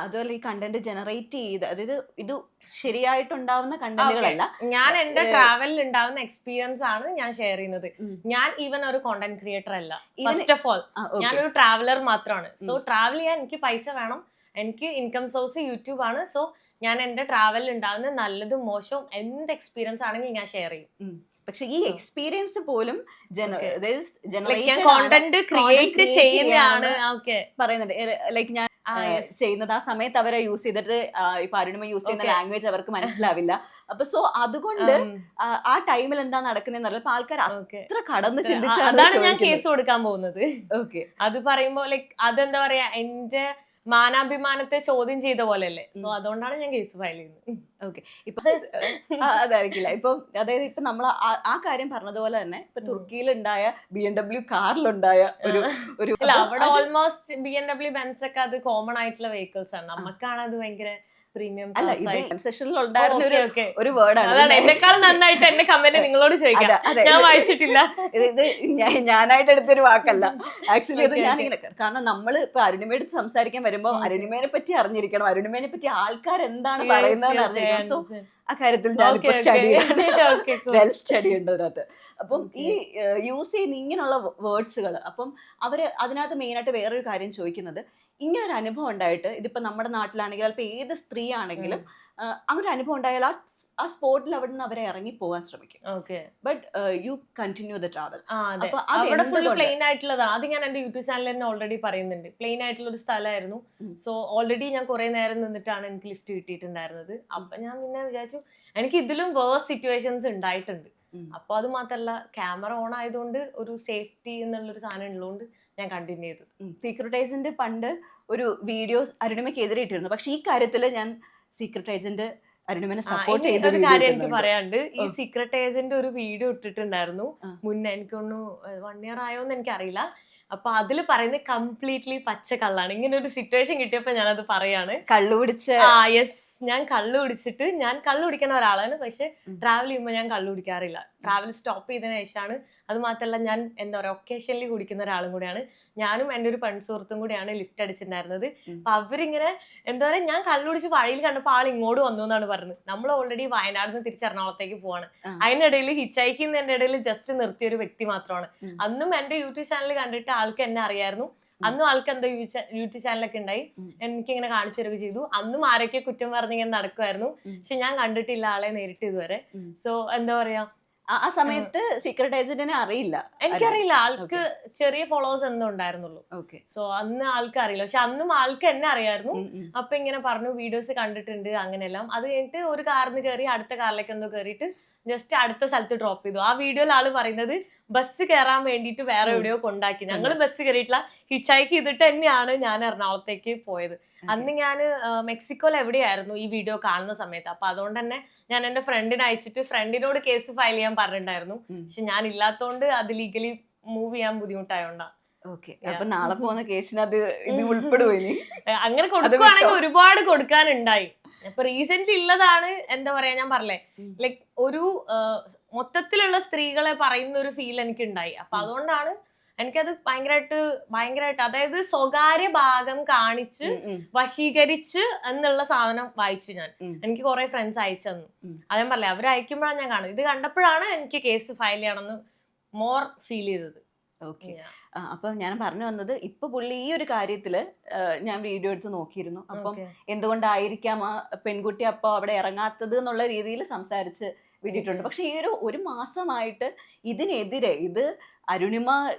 അതുപോലെ ഈ content generate ചെയ്ത്, അതായത് ഇത് ശരിയായിട്ടുണ്ടാവുന്ന കണ്ടന്റുകളല്ല. ഞാൻ എന്റെ ട്രാവലിൽ ഉണ്ടാവുന്ന എക്സ്പീരിയൻസ് ആണ് ഞാൻ ഷെയർ ചെയ്യുന്നത്. ഞാൻ ഈവൻ ഒരു കോണ്ടന്റ് ക്രിയേറ്റർ അല്ല. ഫസ്റ്റ് ഓഫ് ഓൾ ഞാനൊരു ട്രാവലർ മാത്രമാണ്. സോ ട്രാവൽ ചെയ്യാൻ എനിക്ക് പൈസ വേണം, എനിക്ക് ഇൻകം സോഴ്സ് യൂട്യൂബ് ആണ്. സോ ഞാൻ എന്റെ ട്രാവലിൽ ഉണ്ടാവുന്ന നല്ലതും മോശവും എന്ത് എക്സ്പീരിയൻസ് ആണെങ്കിൽ ഞാൻ ഷെയർ ചെയ്യും. പക്ഷെ ഈ എക്സ്പീരിയൻസ് പോലും കോണ്ടന്റ് ക്രിയേറ്റ് ചെയ്യുന്നതാണ് പറയുന്നുണ്ട്. ലൈക്ക് ഞാൻ ചെയ്യുന്നത് ആ സമയത്ത് അവരെ യൂസ് ചെയ്തിട്ട് ഇപ്പൊ അരുണിമ യൂസ് ചെയ്യുന്ന ലാംഗ്വേജ് അവർക്ക് മനസ്സിലാവില്ല. അപ്പൊ സോ അതുകൊണ്ട് ആ ടൈമിൽ എന്താ നടക്കുന്നതെന്ന് അപ്പൊ ആൾക്കാർ അത്ര കടന്ന് ചിന്തിച്ചാണ് ഞാൻ കേസ് കൊടുക്കാൻ പോകുന്നത്. അത് പറയുമ്പോ ലൈക്ക് അതെന്താ പറയാ, എന്റെ മാനാഭിമാനത്തെ ചോദ്യം ചെയ്ത പോലെയല്ലേ. സോ അതുകൊണ്ടാണ് ഞാൻ കേസ് ഫയൽ ചെയ്യുന്നത്. ഓക്കെ, ഇപ്പൊ അതായിരിക്കില്ല. ഇപ്പൊ അതായത് ഇപ്പൊ നമ്മൾ ആ കാര്യം പറഞ്ഞതുപോലെ തന്നെ ഇപ്പൊ തുർക്കിയിലുണ്ടായ BMW കാറിലുണ്ടായ ഒരു അവിടെ ഓൾമോസ്റ്റ് BMW ബെൻസ് ഒക്കെ അത് കോമൺ ആയിട്ടുള്ള വെഹിക്കിൾസ് ആണ്. നമുക്കാണ് അത് ഭയങ്കര പ്രീമിയം. അല്ല, ഇത് സെഷനിൽ ഉണ്ടായിരുന്ന ഒരു വേർഡാണ്. അതാണ് എന്നെക്കാൾ നന്നായിട്ട് എന്റെ കമന്റ് നിങ്ങളോട് ചോദിക്കാം, ഞാൻ വായിച്ചിട്ടില്ല. ഇത് ഞാനായിട്ട് എടുത്തൊരു വാക്കല്ല ആക്ച്വലി. ഇത് ഞാനിങ്ങനെ, കാരണം നമ്മൾ ഇപ്പൊ അരുണിമയോട് സംസാരിക്കാൻ വരുമ്പോ അരുണിമേനെ പറ്റി അറിഞ്ഞിരിക്കണം, അരുണിമേനെ പറ്റി ആൾക്കാർ എന്താണ് പറയുന്നതെന്ന് അറിഞ്ഞിരിക്കണം. സോ ആ കാര്യത്തിൽ ഞാനിപ്പോ വെൽ സ്റ്റഡി ഉണ്ട് അതിനകത്ത്. അപ്പം ഈ യൂസ് ചെയ്യുന്ന ഇങ്ങനെയുള്ള വേർഡ്സുകൾ, അപ്പം അവര് അതിനകത്ത് മെയിനായിട്ട് വേറൊരു കാര്യം ചോദിക്കുന്നത്, ഇങ്ങനൊരു അനുഭവം ഉണ്ടായിട്ട്, ഇതിപ്പോ നമ്മുടെ നാട്ടിലാണെങ്കിലും അല്പം ഏത് സ്ത്രീ ആണെങ്കിലും അങ്ങനെ അനുഭവം ഉണ്ടായാൽ ആ സ്പോട്ടിൽ അവിടെ നിന്ന് അവരെ ഇറങ്ങി പോകാൻ ശ്രമിക്കും. But you continue the travel. Plain ആയിട്ടുള്ളതാണ്. അത് ഞാൻ എന്റെ യൂട്യൂബ് ചാനലിൽ തന്നെ ഓൾറെഡി പറയുന്നുണ്ട്. പ്ലെയിൻ ആയിട്ടുള്ള ഒരു സ്ഥലമായിരുന്നു. സോ ഓൾറെഡി ഞാൻ കുറെ നേരം നിന്നിട്ടാണ് എനിക്ക് ലിഫ്റ്റ് കിട്ടിയിട്ടുണ്ടായിരുന്നത്. അപ്പൊ ഞാൻ പിന്നെ വിചാരിച്ചു എനിക്ക് ഇതിലും വേഴ്സ് സിറ്റുവേഷൻസ് ഉണ്ടായിട്ടുണ്ട്. അപ്പൊ അത് മാത്രല്ല, ക്യാമറ ഓൺ ആയതുകൊണ്ട് ഒരു സേഫ്റ്റി എന്നുള്ളൊരു സാധനം ഉള്ളതുകൊണ്ട് ഞാൻ കണ്ടിന്യൂ ചെയ്തത്. സീക്രട്ട് ഏജന്റ് പണ്ട് ഒരു വീഡിയോ അരുണിമയ്ക്ക് എതിരെ ഇട്ടിരുന്നു. പക്ഷെ ഈ കാര്യത്തില് ഞാൻ സീക്രട്ട് ഏജന്റ് അരുണിമനെ സപ്പോർട്ട് ചെയ്ത ഒരു കാര്യം എനിക്ക് പറയാനുണ്ട്. ഈ സീക്രട്ട് ഏജന്റ് ഒരു വീഡിയോ ഇട്ടിട്ടുണ്ടായിരുന്നു മുന്നേ, എനിക്കൊന്ന് 1 year ആയോന്ന് എനിക്കറിയില്ല. അപ്പൊ അതില് പറയുന്നത് കംപ്ലീറ്റ്ലി പച്ച കള്ളാണ്. ഇങ്ങനെ ഒരു സിറ്റുവേഷൻ കിട്ടിയപ്പോ ഞാനത് പറയാണ്. കള്ളു കുടിച്ച് യെസ്, ഞാൻ കള്ളു കുടിച്ചിട്ട്, ഞാൻ കള്ളു കുടിക്കുന്ന ഒരാളാണ്. പക്ഷെ ട്രാവൽ ചെയ്യുമ്പോൾ ഞാൻ കള്ളു കുടിക്കാറില്ല. ട്രാവൽ സ്റ്റോപ്പ് ചെയ്തതിനു ശേഷമാണ്. അത് മാത്രമല്ല, ഞാൻ എന്താ പറയാ ഒക്കേഷനിൽ കുടിക്കുന്ന ഒരാളും കൂടിയാണ്. ഞാനും എൻ്റെ ഒരു പെൺസുഹൃത്തും കൂടിയാണ് ലിഫ്റ്റ് അടിച്ചിട്ടുണ്ടായിരുന്നത്. അപ്പൊ അവരിങ്ങനെ എന്താ പറയാ, ഞാൻ കള്ളു കുടിച്ച് വഴിയിൽ കണ്ടപ്പോൾ ആൾ ഇങ്ങോട്ട് വന്നു എന്നാണ് പറഞ്ഞത്. നമ്മൾ ഓൾറെഡി വയനാട് നിന്ന് തിരിച്ച് എറണാകുളത്തേക്ക് പോവാണ്. അതിനിടയിൽ ഹിച്ചൈക്കുന്നതിന്റെ ഇടയിൽ ജസ്റ്റ് നിർത്തിയ ഒരു വ്യക്തി മാത്രമാണ്. അന്നും എന്റെ യൂട്യൂബ് ചാനൽ കണ്ടിട്ട് ആൾക്ക് എന്നെ അറിയായിരുന്നു. അന്നും ആൾക്ക് എന്തോ യൂട്യൂബ് ചാനലൊക്കെ ഉണ്ടായി, എനിക്കിങ്ങനെ കാണിച്ചു തരുകയും ചെയ്തു. അന്നും ആരൊക്കെ കുറ്റം പറഞ്ഞിങ്ങനെ നടക്കുമായിരുന്നു. പക്ഷെ ഞാൻ കണ്ടിട്ടില്ല ആളെ നേരിട്ട് ഇതുവരെ. സോ എന്താ പറയാ, ആ സമയത്ത് സീക്രട്ട് ഏജന്റിനെ അറിയില്ല, എനിക്കറിയില്ല. ആൾക്ക് ചെറിയ ഫോളോവേഴ്സ് എന്തോ ഉണ്ടായിരുന്നുള്ളൂ. സോ അന്ന് ആൾക്ക് അറിയില്ല. പക്ഷെ അന്നും ആൾക്ക് എന്നെ അറിയായിരുന്നു. അപ്പൊ ഇങ്ങനെ പറഞ്ഞു വീഡിയോസ് കണ്ടിട്ടുണ്ട് അങ്ങനെയെല്ലാം. അത് കഴിഞ്ഞിട്ട് ഒരു കാറിന് കയറി അടുത്ത കാറിലേക്ക് എന്തോ കയറിയിട്ട് ജസ്റ്റ് അടുത്ത സ്ഥലത്ത് ഡ്രോപ്പ് ചെയ്തു. ആ വീഡിയോയിൽ ആള് പറയുന്നത് ബസ് കയറാൻ വേണ്ടിയിട്ട് വേറെ എവിടെയോ കൊണ്ടാക്കി. ഞങ്ങൾ ബസ് കയറിയിട്ടില്ല, ഹിച്ചൈക്ക് ചെയ്തിട്ട് തന്നെയാണ് ഞാൻ എറണാകുളത്തേക്ക് പോയത്. അന്ന് ഞാൻ മെക്സിക്കോയിൽ എവിടെയായിരുന്നു ഈ വീഡിയോ കാണുന്ന സമയത്ത്. അപ്പൊ അതുകൊണ്ട് തന്നെ ഞാൻ എന്റെ ഫ്രണ്ടിനെ അയച്ചിട്ട് ഫ്രണ്ടിനോട് കേസ് ഫയൽ ചെയ്യാൻ പറഞ്ഞിട്ടുണ്ടായിരുന്നു. പക്ഷെ ഞാൻ ഇല്ലാത്തോണ്ട് അത് ലീഗലി മൂവ് ചെയ്യാൻ ബുദ്ധിമുട്ടായോണ്ടാ. അപ്പൊ നാളെ പോകുന്ന കേസിന് അത് ഇത് ഉൾപ്പെടുവോ? അങ്ങനെ കൊടുക്കുവാണെങ്കിൽ ഒരുപാട് കൊടുക്കാനുണ്ടായി. ഇപ്പൊ റീസെന്റ് ഉള്ളതാണ്. എന്താ പറയാ, ഞാൻ പറഞ്ഞേ ലൈക്ക് ഒരു മൊത്തത്തിലുള്ള സ്ത്രീകളെ പറയുന്ന ഒരു ഫീൽ എനിക്ക് ഉണ്ടായി. അപ്പൊ അതുകൊണ്ടാണ് എനിക്കത് ഭയങ്കരമായിട്ട് അതായത് സ്വകാര്യ ഭാഗം കാണിച്ച് വശീകരിച്ച് എന്നുള്ള സാധനം വായിച്ചു ഞാൻ. എനിക്ക് കുറെ ഫ്രണ്ട്സ് അയച്ചു തന്നു. അതേ പറഞ്ഞേ, അവർ അയക്കുമ്പോഴാണ് ഞാൻ കാണുന്നത്. ഇത് കണ്ടപ്പോഴാണ് എനിക്ക് കേസ് ഫയൽ ചെയ്യണമെന്ന് മോർ ഫീൽ ചെയ്തത്. അപ്പൊ ഞാൻ പറഞ്ഞു വന്നത്, ഇപ്പൊ പുള്ളി ഈ ഒരു കാര്യത്തില് ഞാൻ വീഡിയോ എടുത്ത് നോക്കിയിരുന്നു. അപ്പം എന്തുകൊണ്ടായിരിക്കാം ആ പെൺകുട്ടി അപ്പൊ അവിടെ ഇറങ്ങാത്തത് എന്നുള്ള രീതിയിൽ സംസാരിച്ച് വിട്ടിട്ടുണ്ട്. പക്ഷെ ഈ ഒരു മാസമായിട്ട് ഇതിനെതിരെ, ഇത് അരുണിമ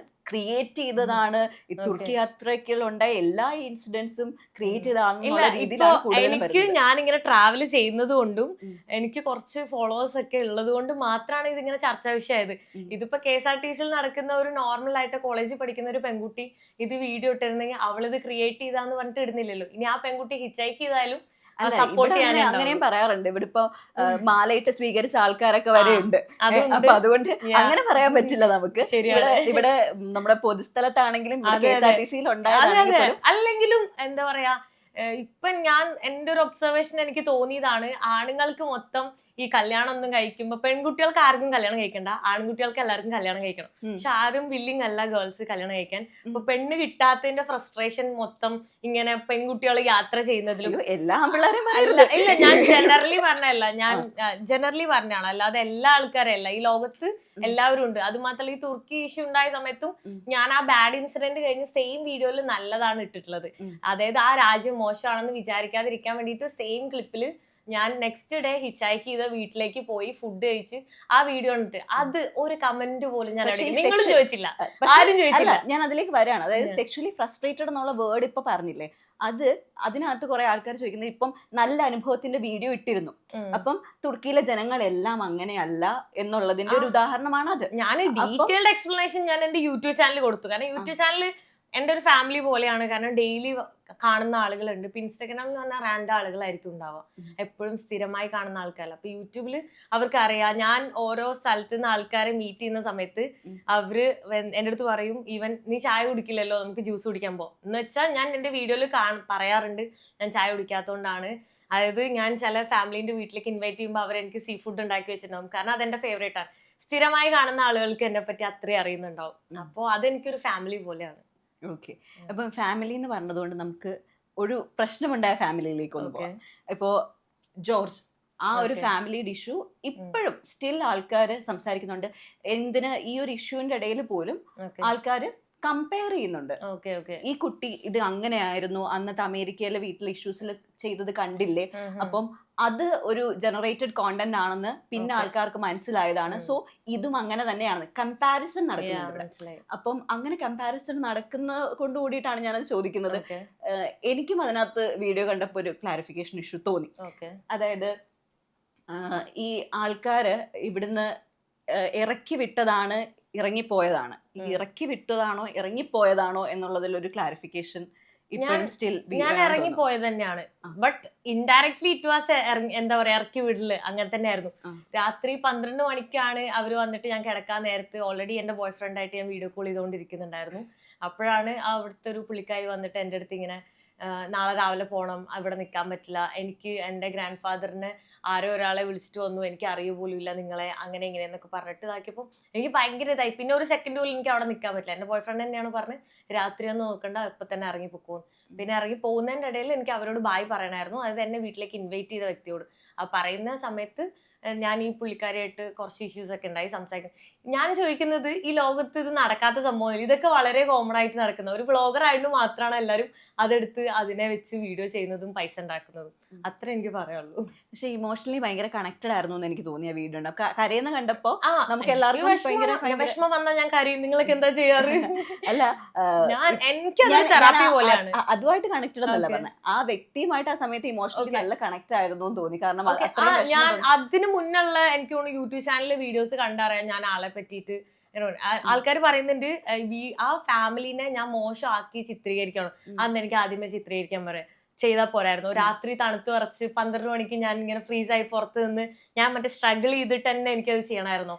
ക്രിയേറ്റ് ചെയ്തതാണ്, ഈ തുർക്കി യാത്രയ്ക്കുള്ള ഉണ്ടായ എല്ലാ ഇൻസിഡൻസും ക്രിയേറ്റ് ചെയ്തതാണെന്നുള്ള രീതിയിലാണ് കൂടുതലും വരുന്നത്. എനിക്ക് ഞാനിങ്ങനെ ട്രാവൽ ചെയ്യുന്നത് കൊണ്ടും എനിക്ക് കുറച്ച് ഫോളോവേഴ്സ് ഒക്കെ ഉള്ളത് കൊണ്ട് മാത്രമാണ് ഇതിങ്ങനെ ചർച്ചാ വിഷയമായത്. ഇതിപ്പോ KSRTCയിൽ നടക്കുന്ന ഒരു നോർമൽ ആയിട്ട് കോളേജിൽ പഠിക്കുന്ന ഒരു പെൺകുട്ടി ഇത് വീഡിയോ ഇട്ടിരുന്നെങ്കിൽ അവളിത് ക്രിയേറ്റ് ചെയ്താന്ന് പറഞ്ഞിട്ട് ഇടുന്നില്ലല്ലോ. ഇനി ആ പെൺകുട്ടി ഹിച്ചൈക്ക് ചെയ്താലും അങ്ങനെയും പറയാറുണ്ട്. ഇവിടെ ഇപ്പൊ മാലയിട്ട് സ്വീകരിച്ച ആൾക്കാരൊക്കെ വരെ ഉണ്ട്. അപ്പൊ അതുകൊണ്ട് അങ്ങനെ പറയാൻ പറ്റില്ല നമുക്ക്. ഇവിടെ നമ്മുടെ പൊതുസ്ഥലത്താണെങ്കിലും KSRTCയിൽ അല്ലെങ്കിലും എന്താ പറയാ, ഇപ്പൊ ഞാൻ എന്റെ ഒരു ഒബ്സർവേഷൻ എനിക്ക് തോന്നിയതാണ്, ആണുങ്ങൾക്ക് മൊത്തം ഈ കല്യാണം ഒന്നും കഴിക്കുമ്പോ പെൺകുട്ടികൾക്ക് ആർക്കും കല്യാണം കഴിക്കണ്ട, ആൺകുട്ടികൾക്ക് എല്ലാവർക്കും കല്യാണം കഴിക്കണം. പക്ഷെ ആരും വില്ലിങ് അല്ല ഗേൾസ് കല്യാണം കഴിക്കാൻ. ഇപ്പൊ പെണ്ണ് കിട്ടാത്തതിന്റെ ഫ്രസ്ട്രേഷൻ മൊത്തം ഇങ്ങനെ പെൺകുട്ടികൾ യാത്ര ചെയ്യുന്നതിലും എല്ലാ പിള്ളേരും ഇല്ല, ഞാൻ ജനറലി പറഞ്ഞല്ല, ഞാൻ ജനറലി പറഞ്ഞാണ്, അല്ലാതെ എല്ലാ ആൾക്കാരും അല്ല, ഈ ലോകത്ത് എല്ലാവരും ഉണ്ട്. അത് മാത്രമല്ല ഈ തുർക്കി ഇഷ്യൂ ഉണ്ടായ സമയത്തും ഞാൻ ആ ബാഡ് ഇൻസിഡന്റ് കഴിഞ്ഞ് സെയിം വീഡിയോയിൽ നല്ലതാണ് ഇട്ടിട്ടുള്ളത്. അതായത് ആ രാജ്യം മോശമാണെന്ന് വിചാരിക്കാതിരിക്കാൻ വേണ്ടിയിട്ട് സെയിം ക്ലിപ്പില് ഞാൻ നെക്സ്റ്റ് ഡേ ഹിച്ചാക്ക് ചെയ്ത വീട്ടിലേക്ക് പോയി ഫുഡ് കഴിച്ച് ആ വീഡിയോ ഇട്ട് അത് ഒരു കമന്റ് പോലും ഞാൻ നിങ്ങൾ ചോദിച്ചില്ല, ആരും ചോദിച്ചില്ല. ഞാൻ അതിലേക്ക് വരാണ്. അതായത് സെക്ഷലി ഫ്രസ്ട്രേറ്റഡ് എന്നുള്ള വേർഡ് ഇപ്പൊ പറഞ്ഞില്ലേ, അതിനകത്ത് കുറെ ആൾക്കാർ ചോദിക്കുന്നത്, ഇപ്പം നല്ല അനുഭവത്തിന്റെ വീഡിയോ ഇട്ടിരുന്നു, അപ്പം തുർക്കിയിലെ ജനങ്ങളെല്ലാം അങ്ങനെയല്ല എന്നുള്ളതിന്റെ ഒരു ഉദാഹരണമാണ് അത്. ഞാൻ ഡീറ്റെയിൽഡ് എക്സ്പ്ലനേഷൻ ഞാൻ എന്റെ യൂട്യൂബ് ചാനൽ കൊടുത്തു. കാരണം യൂട്യൂബ് ചാനൽ എന്റെ ഒരു ഫാമിലി പോലെയാണ്. കാരണം ഡെയിലി കാണുന്ന ആളുകളുണ്ട്. ഇപ്പൊ ഇൻസ്റ്റാഗ്രാമിൽ എന്ന് പറഞ്ഞാൽ റാൻഡ് ആളുകളായിരിക്കും ഉണ്ടാവുക, എപ്പോഴും സ്ഥിരമായി കാണുന്ന ആൾക്കാരല്ല. അപ്പൊ യൂട്യൂബില് അവർക്ക് അറിയാം, ഞാൻ ഓരോ സ്ഥലത്ത് നിന്ന് ആൾക്കാരെ മീറ്റ് ചെയ്യുന്ന സമയത്ത് അവര് എന്റെ അടുത്ത് പറയും, ഈവൻ നീ ചായ കുടിക്കില്ലല്ലോ, നമുക്ക് ജ്യൂസ് കുടിക്കാൻ പോ എന്ന് വെച്ചാൽ ഞാൻ എന്റെ വീഡിയോയിൽ പറയാറുണ്ട് ഞാൻ ചായ കുടിക്കാത്തതുകൊണ്ടാണ്. അതായത് ഞാൻ ചില ഫാമിലിന്റെ വീട്ടിലേക്ക് ഇൻവൈറ്റ് ചെയ്യുമ്പോൾ അവരെനിക്ക് സീ ഫുഡ് ഉണ്ടാക്കി വെച്ചിട്ടുണ്ടാവും, കാരണം അതെന്റെ ഫേവറേറ്റ് ആണ്. സ്ഥിരമായി കാണുന്ന ആളുകൾക്ക് എന്നെ പറ്റി അത്രയും അറിയുന്നുണ്ടാവും. അപ്പോൾ അതെനിക്കൊരു ഫാമിലി പോലെയാണ്. ഓക്കെ, അപ്പൊ ഫാമിലി എന്ന് പറഞ്ഞതുകൊണ്ട് നമുക്ക് ഒരു പ്രശ്നമുണ്ടായ ഫാമിലിയിലേക്ക് ഒന്ന് പോവാം. ഇപ്പോ ജോർജ്, ആ ഒരു ഫാമിലി ഇഷ്യൂ ഇപ്പോഴും സ്റ്റിൽ ആൾക്കാർ സംസാരിക്കുന്നുണ്ട്. എന്തിന് ഈ ഒരു ഇഷ്യൂവിന്റെ ഇടയിൽ പോലും ആൾക്കാര് കമ്പയർ ചെയ്യുന്നുണ്ട്. ഈ കുട്ടി ഇത് അങ്ങനെയായിരുന്നു, അന്നത്തെ അമേരിക്കയിലെ വീട്ടിലെ ഇഷ്യൂസിൽ ചെയ്തത് കണ്ടില്ലേ, അപ്പം അത് ഒരു ജനറേറ്റഡ് കോണ്ടന്റ് ആണെന്ന് പിന്നെ ആൾക്കാർക്ക് മനസ്സിലായതാണ്. സോ ഇതും അങ്ങനെ തന്നെയാണ്, കമ്പാരിസൺ നടക്കുന്നുണ്ട്. അപ്പം അങ്ങനെ കമ്പാരിസൺ നടക്കുന്ന കൊണ്ട് കൂടിയിട്ടാണ് ഞാനത് ചോദിക്കുന്നത്. എനിക്കും അതിനകത്ത് വീഡിയോ കണ്ടപ്പോൾ ഒരു ക്ലാരിഫിക്കേഷൻ ഇഷ്യൂ തോന്നി. അതായത് ഈ ആൾക്കാര് ഇവിടുന്ന് ഇറക്കി വിട്ടതാണ് ഇറങ്ങിപ്പോയതാണ്, ഈ ഇറക്കി വിട്ടതാണോ ഇറങ്ങിപ്പോയതാണോ എന്നുള്ളതിൽ ഒരു ക്ലാരിഫിക്കേഷൻ ഇപ്പോഴും സ്റ്റിൽ. ഞാൻ ഇറങ്ങിപ്പോയത് തന്നെയാണ്, ബട്ട് ഇൻഡയറക്ട്ലി ഇറ്റ് വാസ് എന്താ പറയാ ഇറക്കി വിടല് അങ്ങനെ തന്നെയായിരുന്നു. രാത്രി 12 മണിക്കാണ് അവര് വന്നിട്ട് ഞാൻ കിടക്കാൻ നേരത്ത് ഓൾറെഡി എന്റെ ബോയ് ഫ്രണ്ട് ആയിട്ട് ഞാൻ വീഡിയോ കോൾ ചെയ്തുകൊണ്ടിരിക്കുന്നുണ്ടായിരുന്നു. അപ്പോഴാണ് അവിടുത്തെ ഒരു പുള്ളിക്കാരി വന്നിട്ട് എൻ്റെ അടുത്ത് ഇങ്ങനെ, നാളെ രാവിലെ പോകണം, അവിടെ നിൽക്കാൻ പറ്റില്ല, എനിക്ക് എൻ്റെ ഗ്രാൻഡ് ഫാദറിന് ആരോ ഒരാളെ വിളിച്ചിട്ട് വന്നു, എനിക്ക് അറിയ പോലും ഇല്ല നിങ്ങളെ, അങ്ങനെ ഇങ്ങനെ എന്നൊക്കെ പറഞ്ഞിട്ട് ഇതാക്കിയപ്പോൾ എനിക്ക് ഭയങ്കര ഇതായി. പിന്നെ ഒരു സെക്കൻഡ് പോലും എനിക്ക് അവിടെ നിൽക്കാൻ പറ്റില്ല. എൻ്റെ ബോയ് ഫ്രണ്ട് തന്നെയാണ് പറഞ്ഞ് രാത്രി ഒന്നും നോക്കണ്ട, ഇപ്പം തന്നെ ഇറങ്ങി പൊക്കോന്ന്. പിന്നെ ഇറങ്ങി പോകുന്നതിൻ്റെ ഇടയിൽ എനിക്ക് അവരോട് ബായ് പറയണമായിരുന്നു, അതായത് എന്നെ വീട്ടിലേക്ക് ഇൻവൈറ്റ് ചെയ്ത വ്യക്തിയോട്. ആ പറയുന്ന സമയത്ത് ഞാൻ ഈ പുള്ളിക്കാരിയായിട്ട് കുറച്ച് ഇഷ്യൂസ് ഒക്കെ ഉണ്ടായി സംസാരിക്കുന്നത്. ഞാൻ ചോദിക്കുന്നത്, ഈ ലോകത്ത് ഇത് നടക്കാത്ത സംഭവമില്ല, ഇതൊക്കെ വളരെ കോമൺ ആയിട്ട് നടക്കുന്ന, ഒരു ബ്ലോഗർ ആയിട്ട് മാത്രമാണ് എല്ലാവരും അതെടുത്ത് അതിനെ വെച്ച് വീഡിയോ ചെയ്യുന്നതും പൈസ ഉണ്ടാക്കുന്നതും. അത്ര എനിക്ക് പറയാനുള്ളൂ. പക്ഷെ ഇമോഷണലി ഭയങ്കര കണക്റ്റഡ് ആയിരുന്നു എന്ന് എനിക്ക് തോന്നിയ വീഡിയോ ഉണ്ട്. കരയുന്ന കണ്ടപ്പോ നമുക്ക് എല്ലാവർക്കും വിഷമം വന്നാൽ ഞാൻ കരയും. നിങ്ങളൊക്കെ എന്താ ചെയ്യാറ്? അല്ല, തെറാപ്പി പോലെയാണ്. അതുമായിട്ട് കണക്റ്റഡ് എന്നല്ല പറഞ്ഞത്, ആ വ്യക്തിയുമായിട്ട് ആ സമയത്ത് ഇമോഷണലി നല്ല കണക്ട് ആയിരുന്നു എന്ന് തോന്നി. കാരണം ഞാൻ അതിന് മുന്നുള്ള എനിക്ക് തോന്നുന്നു യൂട്യൂബ് ചാനലിലെ വീഡിയോസ് കണ്ടറിയാം ഞാൻ ആളെ പറ്റിയിട്ട്. ആൾക്കാർ പറയുന്നുണ്ട് ആ ഫാമിലിനെ ഞാൻ മോശമാക്കി ചിത്രീകരിക്കണം, അന്ന് എനിക്ക് ആദ്യമേ ചിത്രീകരിക്കാൻ പറയാം ചെയ്താൽ പോരായിരുന്നു. രാത്രി തണുത്ത് വിറച്ച് 12 മണിക്ക് ഞാൻ ഇങ്ങനെ ഫ്രീസ് ആയി പുറത്ത് നിന്ന് ഞാൻ മറ്റേ സ്ട്രഗിൾ ചെയ്തിട്ട് തന്നെ എനിക്കത് ചെയ്യണമായിരുന്നു.